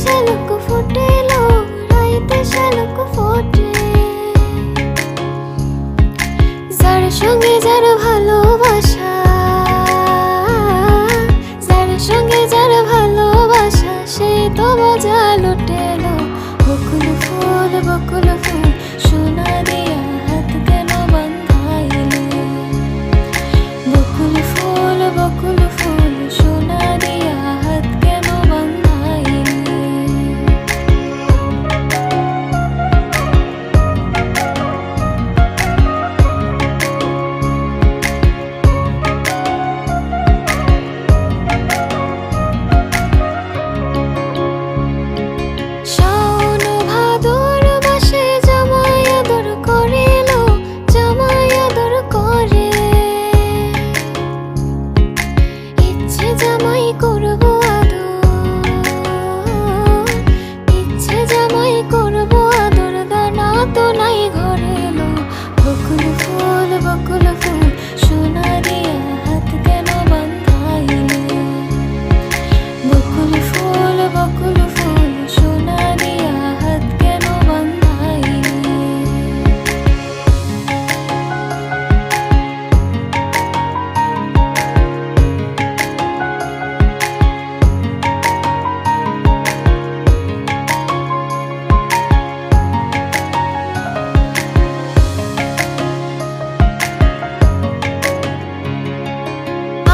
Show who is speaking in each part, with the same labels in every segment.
Speaker 1: শালুক ফুটেলো, রাইতে শালুক ফোটে। যার সঙ্গে যার ভালোবাসা, যার সঙ্গে যার ভালোবাসা, সে তো মজা লুটেলো। বকুল ফুল সোনা দিয়া হাত কেন বাঁধাইলে? বকুল ফুল সোনা দিয়া হাত কেন বাঁধাইলে? শাওন ভাদর মাসে জামাই আদর করিলো, জামাই আদর করে। ইচ্ছে জামাই করব আদর, ইচ্ছে জামাই করব আদর, দানা তো নাই ঘরে এলো। বকুল ফুল সোনা দিয়া হাত কেন বাঁধাইলে? বকুল ফুল সোনা দিয়া হাত কেন বাঁধাইলে?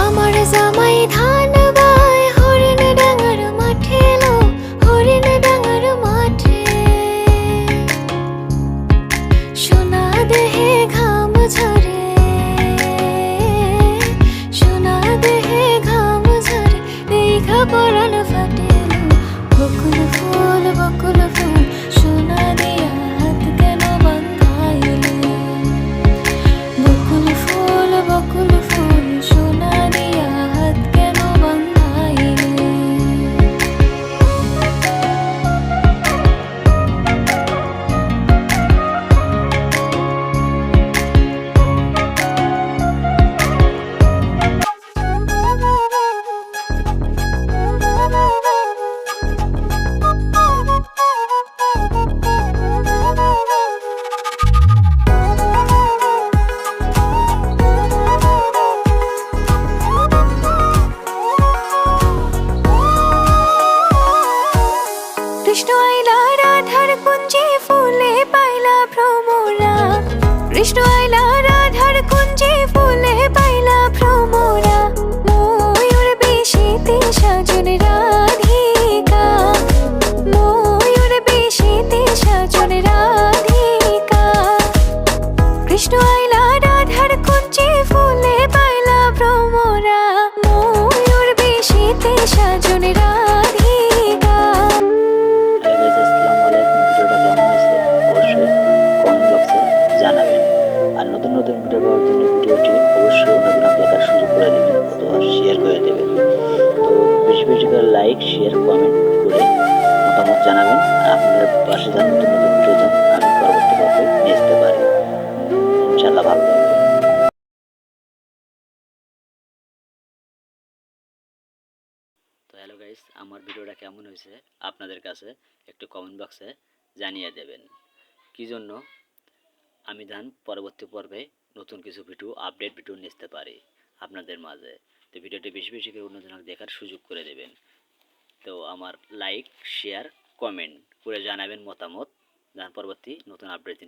Speaker 1: আমার জামাই ধান বায় হরিণ ডাঙার মাঠে এলো, হরিণ ডাঙার মাঠে। সোনা দেহে ঘাম ঝরে, সোনা দেহে ঘাম ঝরে, দেখা পরাণ ফাটে। বকুল ফুল সোনা দিয়া হাত কেন বাঁধাইলে? বকুল ফুল সোনা দিয়া হাত কেন বাঁধাইলে? কৃষ্ণ আইলা রাধার কুঞ্জে, ফুলে পাইলা ভ্রমরা। কৃষ্ণ আইলা রাধার কুঞ্জে, ফুলে পাইলা ভ্রমরা। ময়ূর বেশিতে সাজন রাধিকা, ময়ূর বেশিতে সাজন রাধিকা। কৃষ্ণ আইলা রাধার কুঞ্জে, ফুলে পাইলা ভ্রমরা। ময়ূর বেশিতে সাজন রাধিকা। জানাবেন। আর নতুন নতুন ভিডিও পাওয়ার জন্য ভিডিওটি অবশ্যই অন্যদের দেখার সুযোগ করে দেবেন অথবা শেয়ার করে দেবেন। তো বেশি বেশি করে লাইক, শেয়ার, কমেন্ট করে মতামত জানাবেন। আপনাদের পাশে যান নতুন নতুন ভিডিও যান আমি পরবর্তী পর্বে নিয়ে আসতে পারি। ইনশাআল্লাহ ভালো থাকবেন। তো হ্যালো গাইস, আমার ভিডিওটা কেমন হয়েছে আপনাদের কাছে একটু কমেন্ট বক্সে জানিয়ে দেবেন। কি জন্য আমি পরবর্তী পর্বে নতুন কিছু ভিডিও আপডেট ভিডিও নিয়ে আসতে পারি আপনাদের মাঝে। তো ভিডিওটি বেশি বেশি করে অন্যজনকে দেখার সুযোগ করে দেবেন। তো আমার লাইক, শেয়ার, কমেন্ট করে জানাবেন মতামত, পরবর্তী নতুন আপডেট